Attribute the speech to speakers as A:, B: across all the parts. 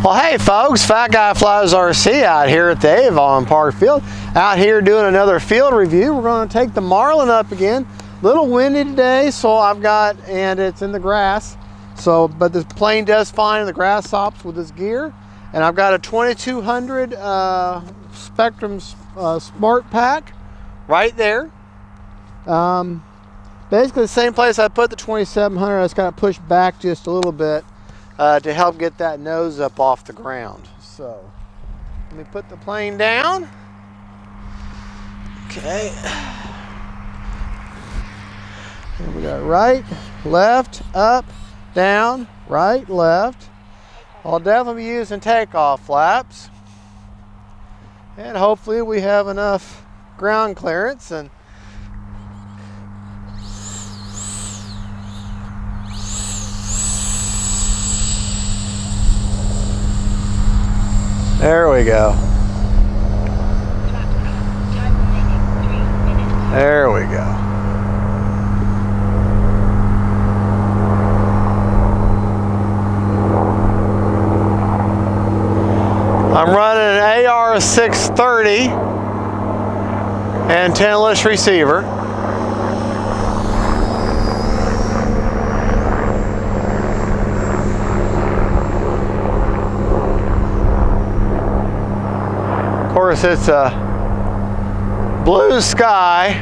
A: Well, hey folks, Fat Guy Flies RC out here at the Avon Park Field. Out here doing another field review. We're going to take the Marlin up again. A little windy today, so and it's in the grass. So, but this plane does fine in the grass hops with this gear. And I've got a 2200 Spectrum Smart Pack right there. Basically the same place I put the 2700. I just got to push back just a little bit to help get that nose up off the ground. So let me put the plane down. Okay. And we got right, left, up, down, right, left. I'll definitely be using takeoff flaps. And hopefully we have enough ground clearance. And there we go. There we go. I'm running an AR 630 antenna-less receiver. Of course, it's a blue sky,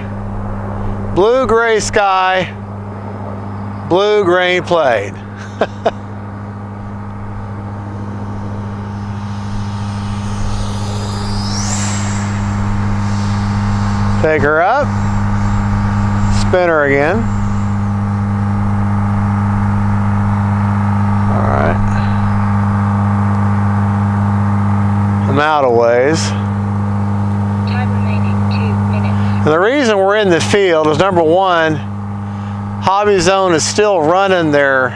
A: blue-gray sky, blue-gray plane. Take her up, spin her again. All right. I'm out of ways.
B: Time remaining 2 minutes.
A: And the reason we're in the field is, number one, Hobby Zone is still running their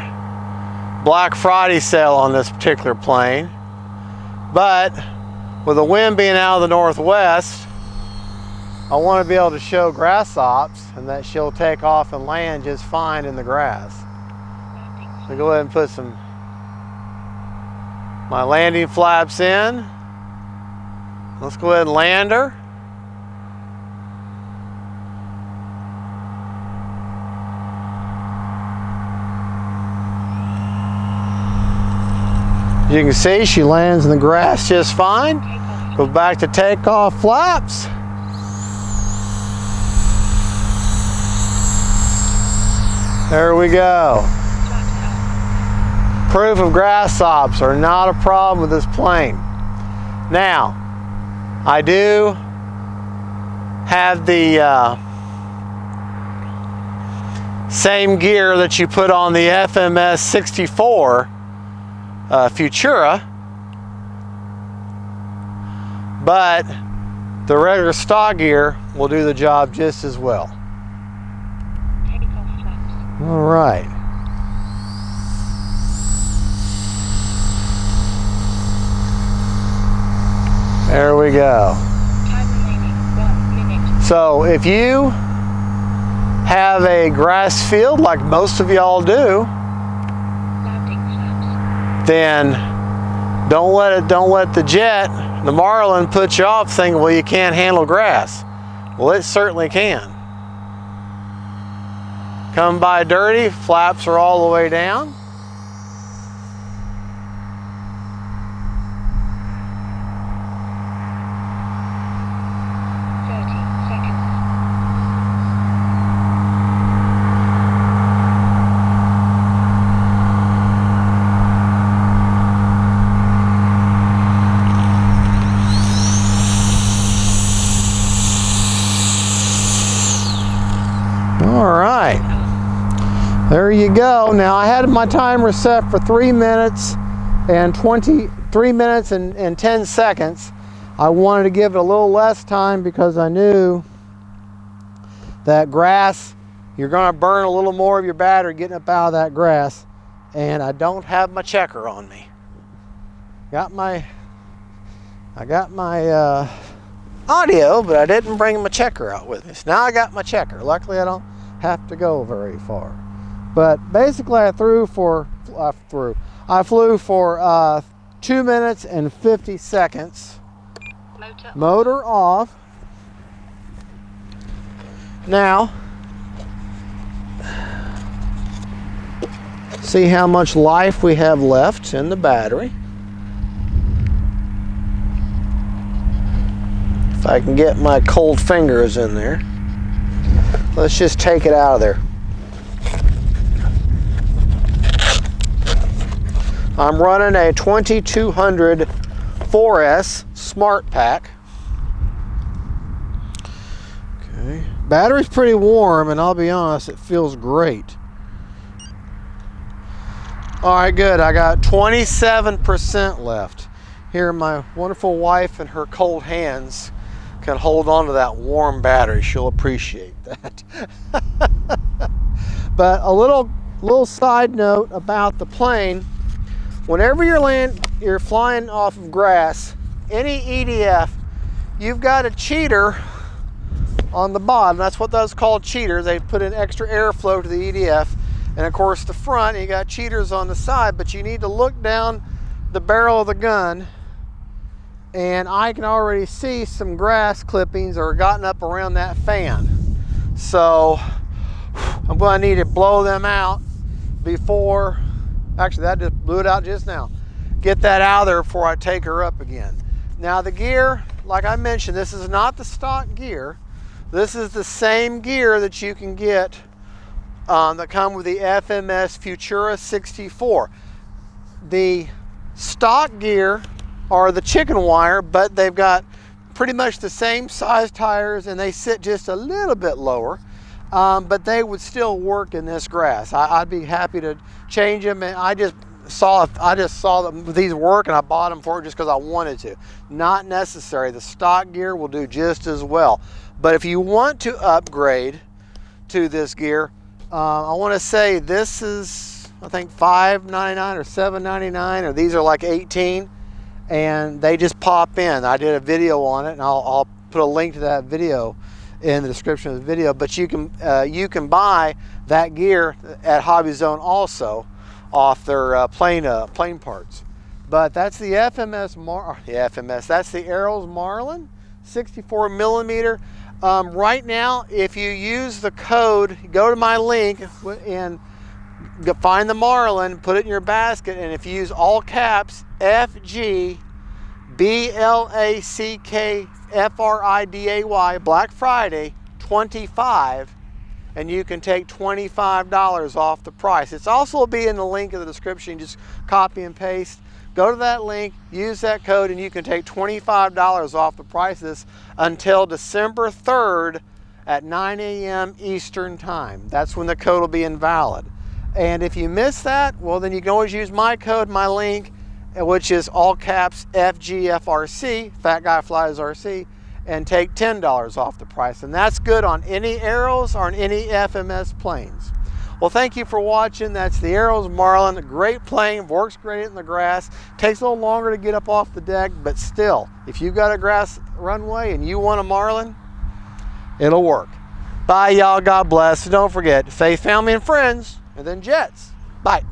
A: Black Friday sale on this particular plane. But with the wind being out of the northwest, I want to be able to show grass ops and that she'll take off and land just fine in the grass. So go ahead and put my landing flaps in. Let's go ahead and land her. As you can see, she lands in the grass just fine. Go back to takeoff flaps. There we go. Proof of grass hops are not a problem with this plane. Now, I do have the same gear that you put on the FMS 64 Futura, but the regular stock gear will do the job just as well. All right. There we go.
B: Time remaining 1 minute.
A: So if you have a grass field like most of y'all do, then don't let the jet, the Marlin, put you off thinking, well, you can't handle grass. Well, it certainly can. Come by dirty, flaps are all the way down. All right. There you go. Now I had my timer set for 3 minutes and 10 seconds. I wanted to give it a little less time because I knew that grass, you're going to burn a little more of your battery getting up out of that grass. And I don't have my checker on me. I got my audio, but I didn't bring my checker out with me. So now I got my checker. Luckily I don't have to go very far. But basically I flew for 2 minutes and 50 seconds.
B: Motor.
A: Motor off. Now, see how much life we have left in the battery. If I can get my cold fingers in there. Let's just take it out of there. I'm running a 2200 4S Smart Pack. Okay. Battery's pretty warm, and I'll be honest, it feels great. All right, good. I got 27% left. Here, my wonderful wife and her cold hands can hold on to that warm battery. She'll appreciate that. But a little side note about the plane. Whenever you're flying off of grass, any EDF, you've got a cheater on the bottom. That's what those called cheaters. They put in extra airflow to the EDF. And of course the front, you got cheaters on the side, but you need to look down the barrel of the gun, and I can already see some grass clippings that are gotten up around that fan. So I'm going to need to blow them out before, actually that just blew it out just now. Get that out of there before I take her up again. Now the gear, like I mentioned, this is not the stock gear. This is the same gear that you can get that come with the FMS Futura 64. The stock gear are the chicken wire, but they've got pretty much the same size tires, and they sit just a little bit lower, but they would still work in this grass. I'd be happy to change them, and I just saw that these work, and I bought them for it just because I wanted to. Not necessary. The stock gear will do just as well. But if you want to upgrade to this gear, I want to say this is, I think, $5.99 or $7.99, or these are like $18, and they just pop in. I did a video on it, and I'll put a link to that video in the description of the video. But you can buy that gear at Hobby Zone also off their plane parts. But that's the FMS. That's the Arrows Marlin 64mm. Right now, if you use the code, go to my link and find the Marlin, put it in your basket, and if you use all caps FGBLACKFRIDAY, Black Friday 25, and you can take $25 off the price. It's also be in the link in the description. Just copy and paste. Go to that link, use that code, and you can take $25 off the price of this until December 3rd at 9 a.m. Eastern Time. That's when the code will be invalid. And if you miss that, well, then you can always use my code, my link, which is all caps FGFRC, Fat Guy Flies RC, and take $10 off the price. And that's good on any Arrows or on any FMS planes. Well, thank you for watching. That's the Arrows Marlin. A great plane, works great in the grass. Takes a little longer to get up off the deck, but still, if you've got a grass runway and you want a Marlin, it'll work. Bye, y'all. God bless. And don't forget, faith, family, and friends, and then jets. Bye.